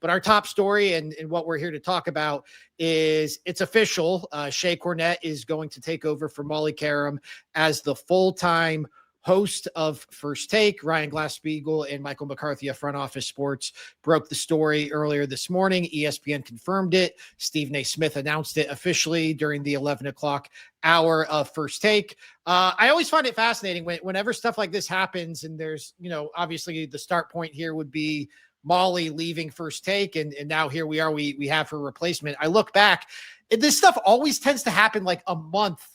But our top story and what we're here to talk about is it's official. Shae Cornette is going to take over for Molly Qerim as the full-time host of First Take. Ryan Glass-Steagall and Michael McCarthy of Front Office Sports broke the story earlier this morning. ESPN confirmed it. Stephen A. Smith announced it officially during the 11 o'clock hour of First Take. I always find it fascinating whenever stuff like this happens, and there's, obviously the start point here would be Molly leaving First Take, and now here we are, we have her replacement. I look back, and this stuff always tends to happen like a month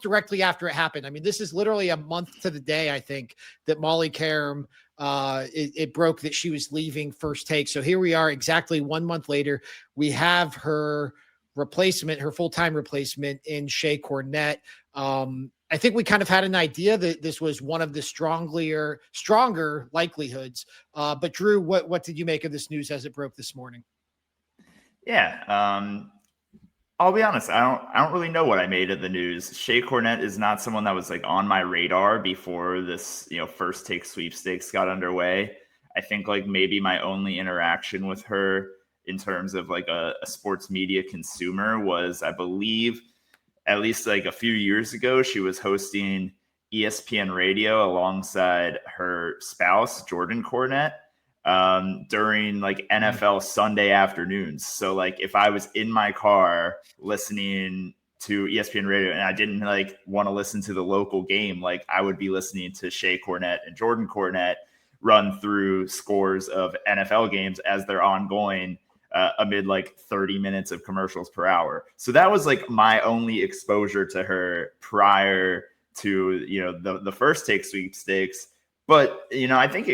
directly after it happened. I mean, this is literally a month to the day, I think, that Molly Qerim, it broke that she was leaving First Take. So here we are exactly 1 month later. We have her replacement, her full-time replacement in Shae Cornette. I think we kind of had an idea that this was one of the stronger likelihoods. But Drew, what did you make of this news as it broke this morning? Yeah. I'll be honest. I don't really know what I made of the news. Shae Cornette is not someone that was like on my radar before this, First Take sweepstakes got underway. I think like maybe my only interaction with her in terms of like a sports media consumer was, I believe, at least like a few years ago, she was hosting ESPN radio alongside her spouse, Jordan Cornette, during like NFL Sunday afternoons. So like if I was in my car listening to ESPN radio and I didn't like want to listen to the local game, like I would be listening to Shae Cornette and Jordan Cornette run through scores of NFL games as they're ongoing amid like 30 minutes of commercials per hour. So that was like my only exposure to her prior to, the First Take sweepstakes. But, I think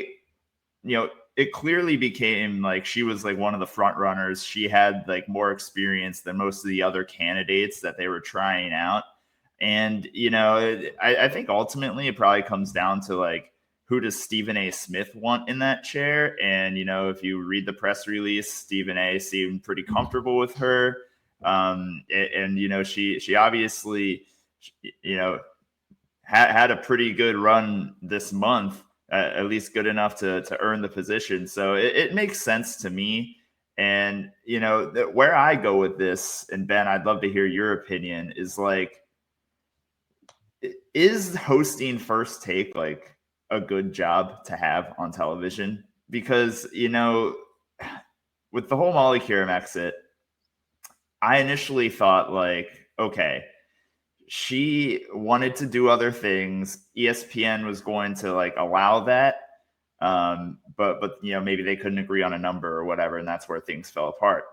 it clearly became like she was like one of the front runners. She had like more experience than most of the other candidates that they were trying out. And, I think ultimately it probably comes down to like, who does Stephen A. Smith want in that chair? And, if you read the press release, Stephen A. seemed pretty comfortable with her. She obviously, had a pretty good run this month, at least good enough to earn the position. So it makes sense to me. And, where I go with this, and Ben, I'd love to hear your opinion, is like, is hosting First Take like a good job to have on television? Because, with the whole Molly Qerim exit, I initially thought like, okay, she wanted to do other things. ESPN was going to like allow that. But maybe they couldn't agree on a number or whatever. And that's where things fell apart.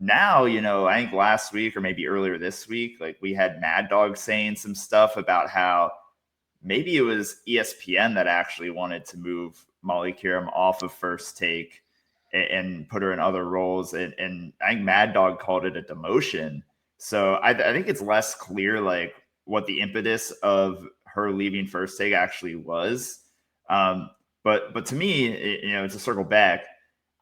Now, I think last week or maybe earlier this week, like we had Mad Dog saying some stuff about how maybe it was ESPN that actually wanted to move Molly Qerim off of First Take and put her in other roles. And I think Mad Dog called it a demotion. So I think it's less clear like what the impetus of her leaving First Take actually was. But to me, to circle back,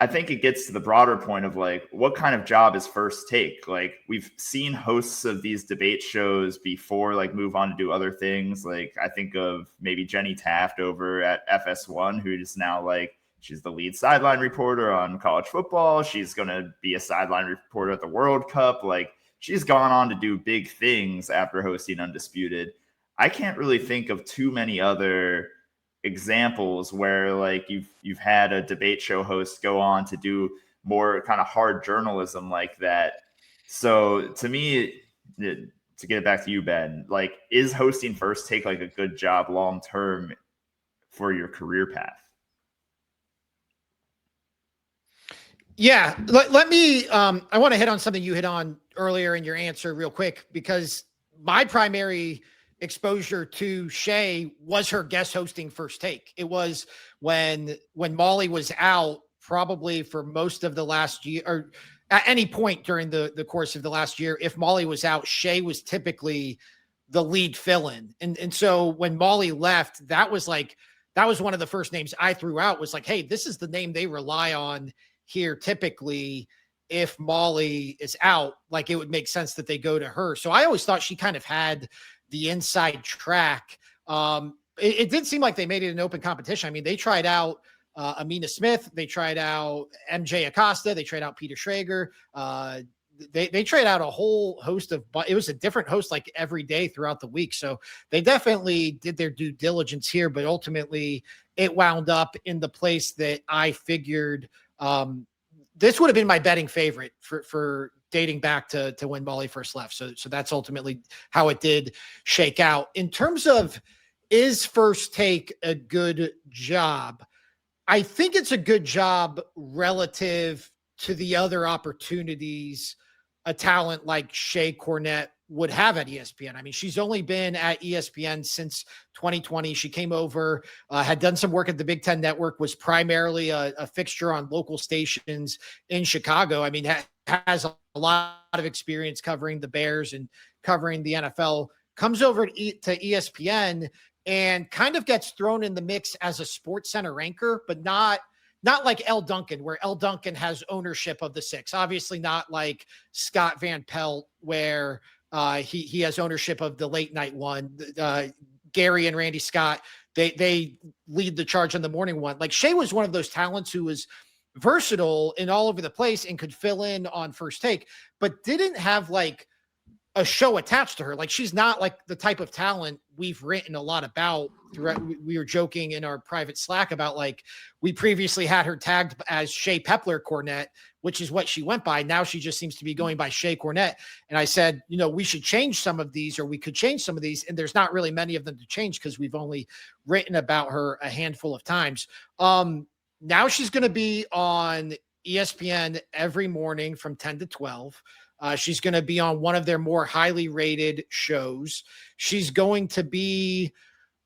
I think it gets to the broader point of like, what kind of job is First Take? Like we've seen hosts of these debate shows before, like move on to do other things. Like I think of maybe Jenny Taft over at FS1, who is now like, she's the lead sideline reporter on college football. She's going to be a sideline reporter at the World Cup. Like she's gone on to do big things after hosting Undisputed. I can't really think of too many other examples where like you've had a debate show host go on to do more kind of hard journalism like that. So to me, to get it back to you, Ben, like is hosting First Take like a good job long term for your career path? Yeah, let me I want to hit on something you hit on earlier in your answer real quick, because my primary exposure to Shay was her guest hosting First Take. It was when Molly was out, probably for most of the last year, or at any point during the course of the last year. If Molly was out, Shay was typically the lead fill-in. And so when Molly left, that was one of the first names I threw out, was like, hey, this is the name they rely on here typically. If Molly is out, like it would make sense that they go to her. So I always thought she kind of had the inside track. It did seem like they made it an open competition. I mean, they tried out Amina Smith. They tried out MJ Acosta. They tried out Peter Schrager. They tried out a whole host of, but it was a different host like every day throughout the week. So they definitely did their due diligence here, but ultimately it wound up in the place that I figured this would have been my betting favorite for dating back to when Molly first left. So that's ultimately how it did shake out. In terms of, is First Take a good job? I think it's a good job relative to the other opportunities a talent like Shae Cornette would have at ESPN. I mean, she's only been at ESPN since 2020. She came over, had done some work at the Big Ten Network, was primarily a fixture on local stations in Chicago. I mean, has a lot of experience covering the Bears and covering the NFL, comes over to ESPN and kind of gets thrown in the mix as a Sports Center anchor, but not like Elle Duncan, where Elle Duncan has ownership of the six. Obviously not like Scott Van Pelt, where he has ownership of the late night one. Gary and Randy Scott, they lead the charge on the morning one. Like Shae was one of those talents who was versatile and all over the place and could fill in on First Take, but didn't have like a show attached to her. Like she's not like the type of talent we've written a lot about throughout. We were joking in our private Slack about like, we previously had her tagged as Shae Cornette, which is what she went by. Now she just seems to be going by Shae Cornette. And I said, we should change some of these, or we could change some of these. And there's not really many of them to change because we've only written about her a handful of times. Now she's going to be on ESPN every morning from 10 to 12. She's going to be on one of their more highly rated shows. She's going to be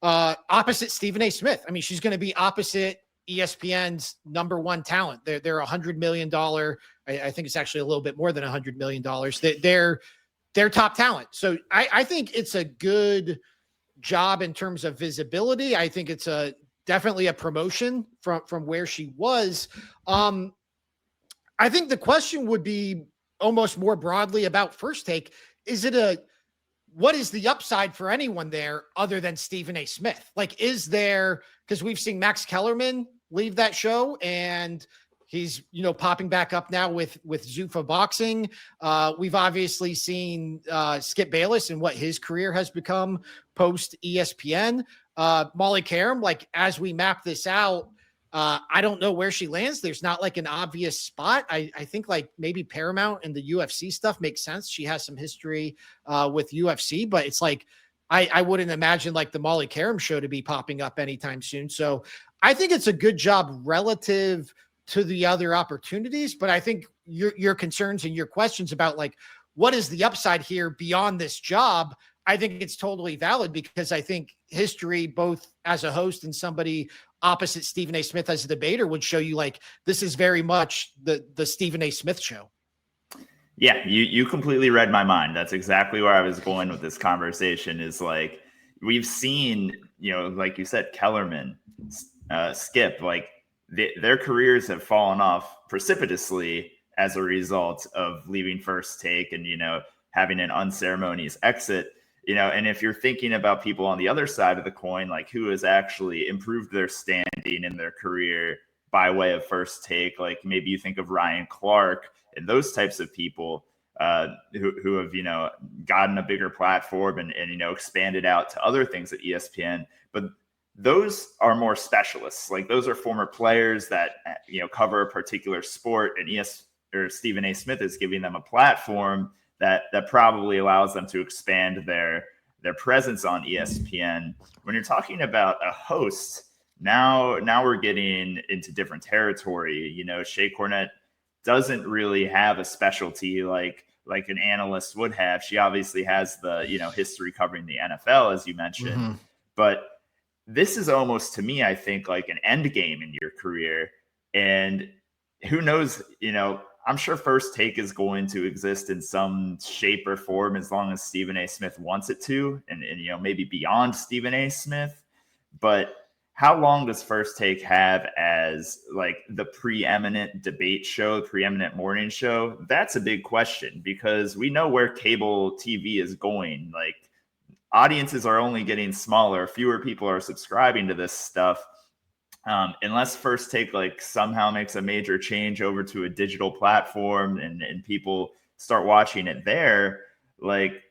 opposite Stephen A. Smith. I mean, she's going to be opposite ESPN's number one talent. They're $100 million. I think it's actually a little bit more than $100 million. They're top talent. So I think it's a good job in terms of visibility. I think it's definitely a promotion from where she was. I think the question would be almost more broadly about First Take. What is the upside for anyone there other than Stephen A. Smith? Like, is there, because we've seen Max Kellerman leave that show and he's, popping back up now with Zuffa Boxing. We've obviously seen Skip Bayless and what his career has become post ESPN. Molly Qerim, like as we map this out, I don't know where she lands. There's not like an obvious spot. I think like maybe Paramount and the UFC stuff makes sense. She has some history with UFC, but it's like, I wouldn't imagine like the Molly Qerim show to be popping up anytime soon. So I think it's a good job relative to the other opportunities, but I think your concerns and your questions about like, what is the upside here beyond this job? I think it's totally valid because I think history, both as a host and somebody opposite Stephen A. Smith as a debater, would show you like, this is very much the Stephen A. Smith show. Yeah, you completely read my mind. That's exactly where I was going with this conversation is like, we've seen, like you said, Kellerman, Skip, like their careers have fallen off precipitously as a result of leaving First Take and, having an unceremonious exit. And if you're thinking about people on the other side of the coin, like who has actually improved their standing in their career by way of First Take, like maybe you think of Ryan Clark and those types of people who have, gotten a bigger platform and expanded out to other things at ESPN. But those are more specialists. Like those are former players that, cover a particular sport, and Stephen A. Smith is giving them a platform that probably allows them to expand their presence on ESPN. When you're talking about a host, now we're getting into different territory. Shae Cornette doesn't really have a specialty like an analyst would have. She obviously has the, history covering the NFL, as you mentioned. Mm-hmm. But this is almost, to me, I think, like an end game in your career. And who knows, I'm sure First Take is going to exist in some shape or form as long as Stephen A. Smith wants it to, and maybe beyond Stephen A. Smith. But how long does First Take have as like the preeminent debate show, preeminent morning show? That's a big question because we know where cable TV is going. Like audiences are only getting smaller. Fewer people are subscribing to this stuff. unless First Take like somehow makes a major change over to a digital platform and people start watching it there, like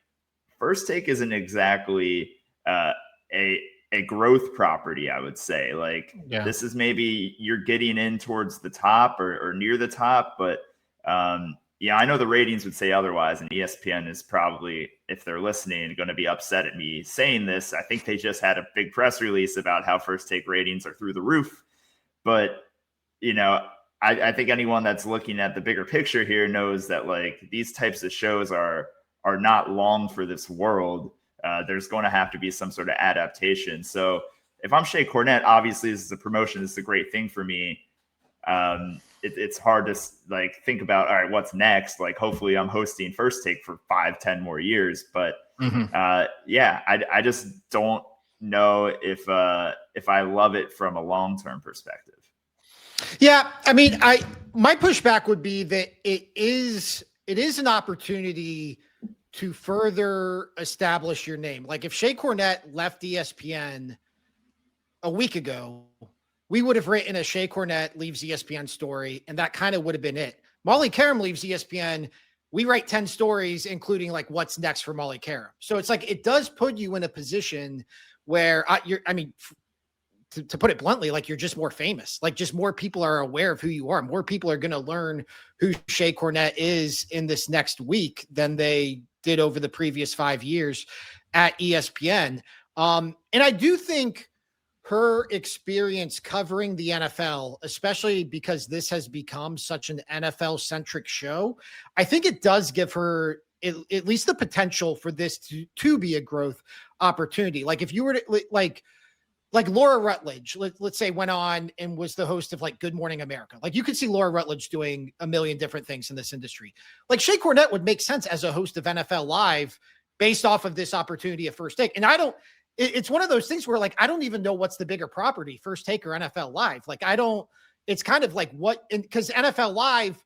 First Take isn't exactly a growth property, I would say. Like this is maybe you're getting in towards the top or near the top, but I know the ratings would say otherwise, and ESPN is probably, if they're listening, going to be upset at me saying this. I think they just had a big press release about how First Take ratings are through the roof. But, I think anyone that's looking at the bigger picture here knows that like these types of shows are not long for this world. There's going to have to be some sort of adaptation. So if I'm Shae Cornette, obviously this is a promotion. This is a great thing for me. It's hard to like think about, all right, what's next? Like, hopefully I'm hosting First Take for 5-10 more years. But I just don't know if I love it from a long-term perspective. Yeah. I mean, my pushback would be that it is an opportunity to further establish your name. Like if Shae Cornette left ESPN a week ago, we would have written a Shae Cornette leaves ESPN story, and that kind of would have been it. Molly Qerim leaves ESPN. We write 10 stories, including like what's next for Molly Qerim. So it's like, it does put you in a position where to put it bluntly, like you're just more famous, like just more people are aware of who you are. More people are going to learn who Shae Cornette is in this next week than they did over the previous 5 years at ESPN. And I do think her experience covering the NFL, especially because this has become such an NFL centric show, I think it does give her at least the potential for this to be a growth opportunity. Like if you were to like Laura Rutledge, let's say, went on and was the host of like Good Morning America. Like you could see Laura Rutledge doing a million different things in this industry. Like Shae Cornette would make sense as a host of NFL Live based off of this opportunity at First Take. And it's one of those things where like, I don't even know what's the bigger property, First Take or NFL Live. Like it's kind of like because NFL Live,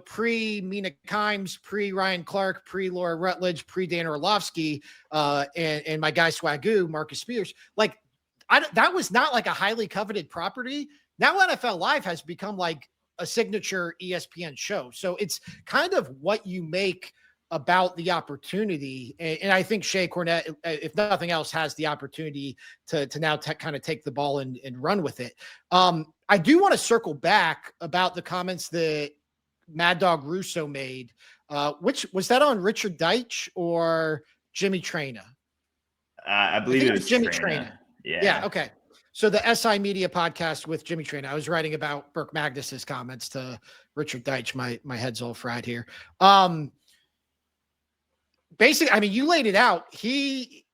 pre Mina Kimes, pre Ryan Clark, pre Laura Rutledge, pre Dan Orlovsky, and my guy Swagoo, Marcus Spears, like, that was not like a highly coveted property. Now NFL Live has become like a signature ESPN show. So it's kind of what you make about the opportunity. And I think Shae Cornette, if nothing else, has the opportunity to now kind of take the ball and run with it. I do want to circle back about the comments that Mad Dog Russo made. Which was that on Richard Deitch or Jimmy Traina? I believe it was Jimmy Traina. Traina. Yeah. Okay. So the SI Media podcast with Jimmy Traina. I was writing about Burke Magnus's comments to Richard Deitch. My head's all fried here. Basically, I mean, you laid it out. He,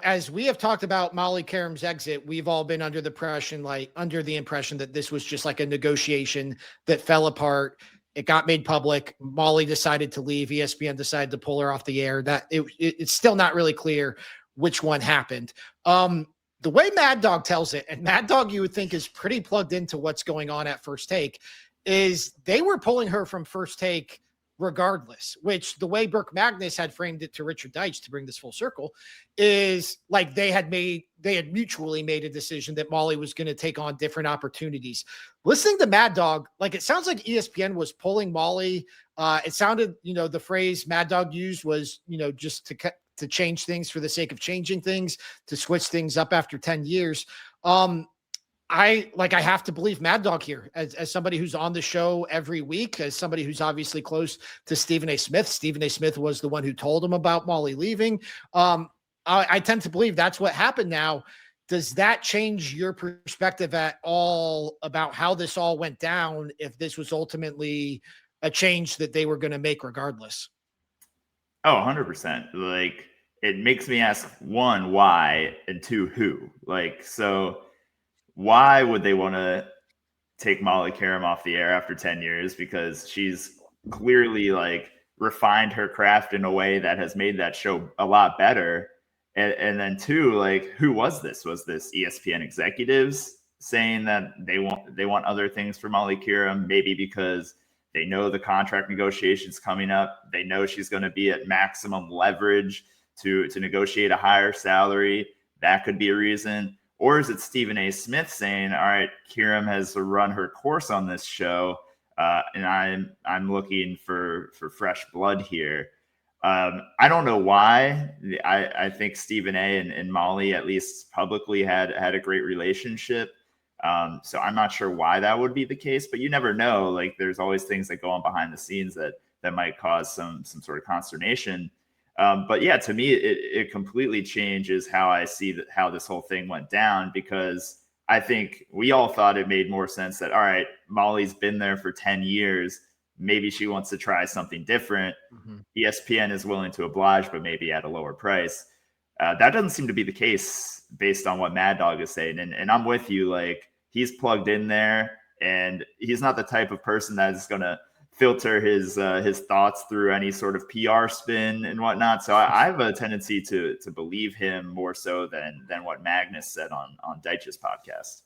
as we have talked about Molly Qerim's exit, we've all been under the impression that this was just like a negotiation that fell apart. It got made public. Molly decided to leave. ESPN decided to pull her off the air. That it's still not really clear which one happened. The way Mad Dog tells it, and Mad Dog you would think is pretty plugged into what's going on at First Take, is they were pulling her from First Take regardless, which the way Burke Magnus had framed it to Richard Deitch, to bring this full circle, is like they had mutually made a decision that Molly was going to take on different opportunities. Listening to Mad Dog, like it sounds like ESPN was pulling Molly. It sounded, the phrase Mad Dog used was, just to change things for the sake of changing things, to switch things up after 10 years. I have to believe Mad Dog here as somebody who's on the show every week, as somebody who's obviously close to Stephen A. Smith. Stephen A. Smith was the one who told him about Molly leaving. I tend to believe that's what happened now. Does that change your perspective at all about how this all went down, if this was ultimately a change that they were going to make regardless? Oh, 100%. Like, it makes me ask, one, why, and two, who? Like, so why would they want to take Molly Qerim off the air after 10 years? Because she's clearly like refined her craft in a way that has made that show a lot better. And then two, like, who was this? Was this ESPN executives saying that they want other things for Molly Qerim? Maybe because they know the contract negotiations coming up. They know she's going to be at maximum leverage to negotiate a higher salary. That could be a reason. Or is it Stephen A. Smith saying, all right, Qerim has run her course on this show, and I'm looking for fresh blood here. I don't know why. I think Stephen A. and Molly, at least publicly, had a great relationship. So I'm not sure why that would be the case, but you never know. Like, there's always things that go on behind the scenes that might cause some sort of consternation. But yeah, to me, it completely changes how I see how this whole thing went down, because I think we all thought it made more sense that, all right, Molly's been there for 10 years. Maybe she wants to try something different. Mm-hmm. ESPN is willing to oblige, but maybe at a lower price. That doesn't seem to be the case based on what Mad Dog is saying. And I'm with you. Like, he's plugged in there, and he's not the type of person that is going to filter his thoughts through any sort of PR spin and whatnot. So I have a tendency to believe him more so than what Magnus said on Deitch's podcast.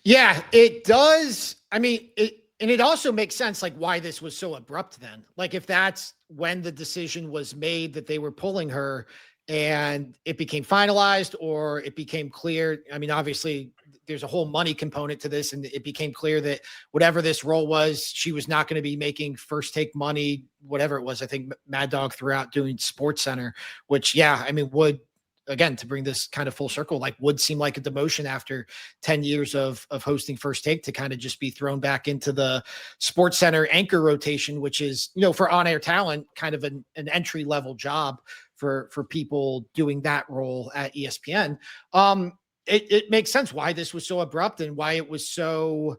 Yeah, it does. I mean, it also makes sense, like, why this was so abrupt then. Like, if that's when the decision was made that they were pulling her and it became finalized, or it became clear. I mean, obviously there's a whole money component to this, and it became clear that whatever this role was, she was not going to be making First Take money, whatever it was. I think Mad Dog threw out doing Sports Center, which, yeah, I mean, would, again, to bring this kind of full circle, like, would seem like a demotion after 10 years of hosting First Take, to kind of just be thrown back into the Sports Center anchor rotation, which is, you know, for on-air talent, kind of an entry level job for people doing that role at ESPN. It makes sense why this was so abrupt and why it was so,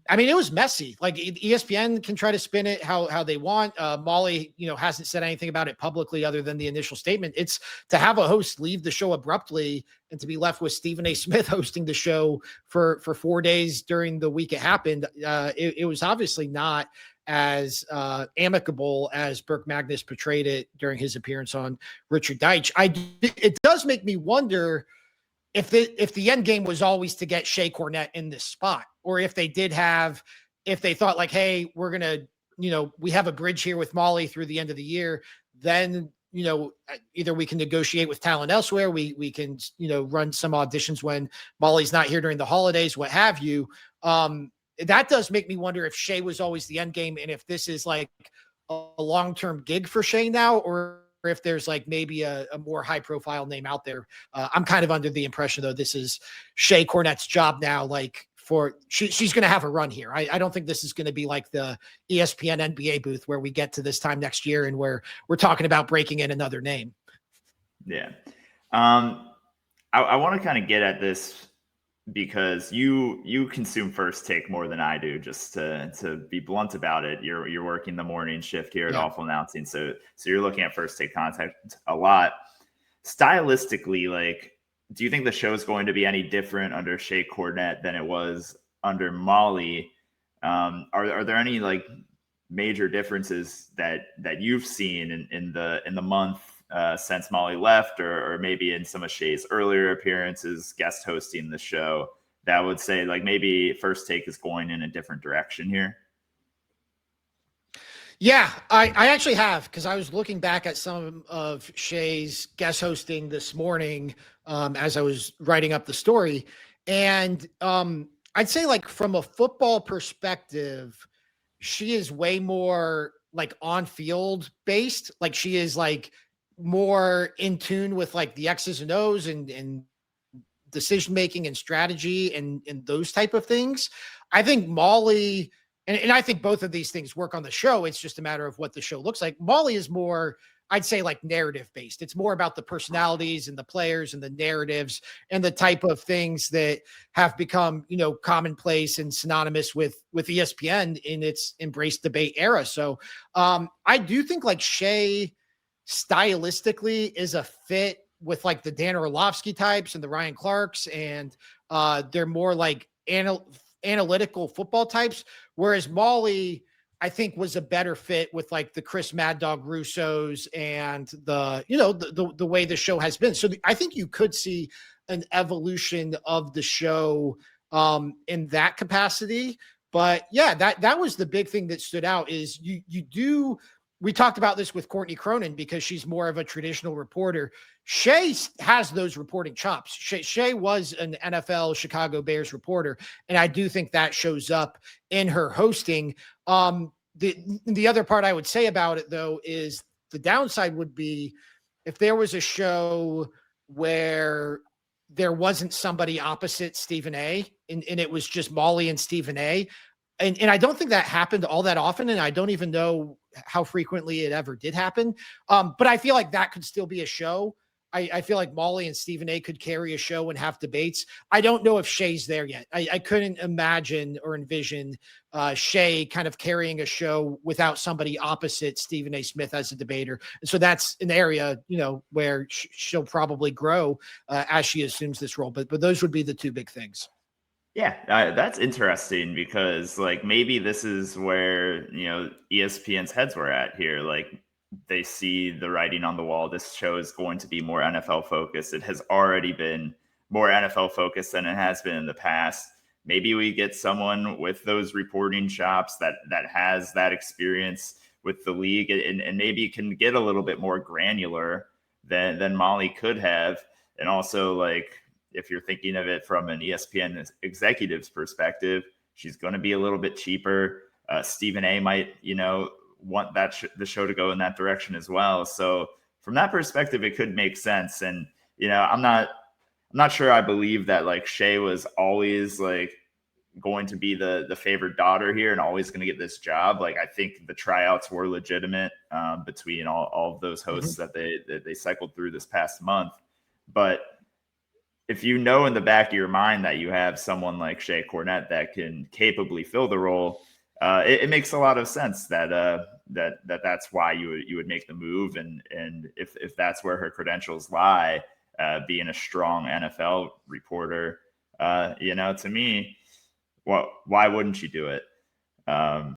I mean, it was messy. Like, ESPN can try to spin it how they want. Molly, you know, hasn't said anything about it publicly other than the initial statement. It's to have a host leave the show abruptly and to be left with Stephen A. Smith hosting the show for 4 days during the week it happened. It was obviously not as amicable as Burke Magnus portrayed it during his appearance on Richard Deitch. It does make me wonder if the end game was always to get Shae Cornette in this spot, or if they thought, like, hey, we're going to, you know, we have a bridge here with Molly through the end of the year, then, you know, either we can negotiate with talent elsewhere, we can, you know, run some auditions when Molly's not here during the holidays, what have you. That does make me wonder if Shae was always the end game, and if this is like a long-term gig for Shae now, or if there's like maybe a more high-profile name out there. I'm kind of under the impression, though, this is Shae Cornette's job now. Like, she's going to have a run here. I don't think this is going to be like the ESPN NBA booth where we get to this time next year and where we're talking about breaking in another name. Yeah. I want to kind of get at this because you consume First Take more than I do, just to be blunt about it. You're working the morning shift here at Awful Announcing, so you're looking at First Take content a lot. Stylistically, like, do you think the show is going to be any different under Shae Cornette than it was under Molly? Are there any like major differences that you've seen in the month since Molly left, or maybe in some of Shay's earlier appearances guest hosting the show, that would say like maybe First Take is going in a different direction here? Yeah, I actually have, because I was looking back at some of Shay's guest hosting this morning as I was writing up the story. And I'd say, like, from a football perspective, she is way more like on field based. Like, she is like more in tune with like the X's and O's and decision making and strategy and those type of things. I think Molly, and I think both of these things work on the show. It's just a matter of what the show looks like. Molly is more, I'd say, like, narrative based. It's more about the personalities and the players and the narratives and the type of things that have become, you know, commonplace and synonymous with ESPN in its embrace debate era. So I do think, like, Shae stylistically is a fit with like the Dan Orlovsky types and the Ryan Clarks, and they're more like analytical football types. Whereas Molly, I think, was a better fit with like the Chris Mad Dog Russos and the, you know, the way the show has been. So I think you could see an evolution of the show in that capacity. But yeah, that was the big thing that stood out, is you do we talked about this with Courtney Cronin because she's more of a traditional reporter. Shae has those reporting chops. Shae was an NFL Chicago Bears reporter, and I do think that shows up in her hosting. The other part I would say about it, though, is the downside would be if there was a show where there wasn't somebody opposite Stephen A. and it was just Molly and Stephen A. And I don't think that happened all that often. And I don't even know how frequently it ever did happen. But I feel like that could still be a show. I feel like Molly and Stephen A could carry a show and have debates. I don't know if Shay's there yet. I couldn't imagine or envision Shay kind of carrying a show without somebody opposite Stephen A. Smith as a debater. And so that's an area, where she'll probably grow as she assumes this role. But those would be the two big things. Yeah, that's interesting because like maybe this is where, ESPN's heads were at here. Like they see the writing on the wall. This show is going to be more NFL focused. It has already been more NFL focused than it has been in the past. Maybe we get someone with those reporting chops that has that experience with the league and maybe can get a little bit more granular than Molly could have. And also, like, if you're thinking of it from an ESPN executive's perspective, she's going to be a little bit cheaper. Stephen A might, want that the show to go in that direction as well. So from that perspective, it could make sense. And, I'm not sure I believe that like Shae was always like going to be the favorite daughter here and always going to get this job. Like I think the tryouts were legitimate between all of those hosts that they cycled through this past month. But if you know in the back of your mind that you have someone like Shae Cornette that can capably fill the role, it makes a lot of sense that's why you would make the move, and if that's where her credentials lie, being a strong NFL reporter, to me, well, why wouldn't she do it?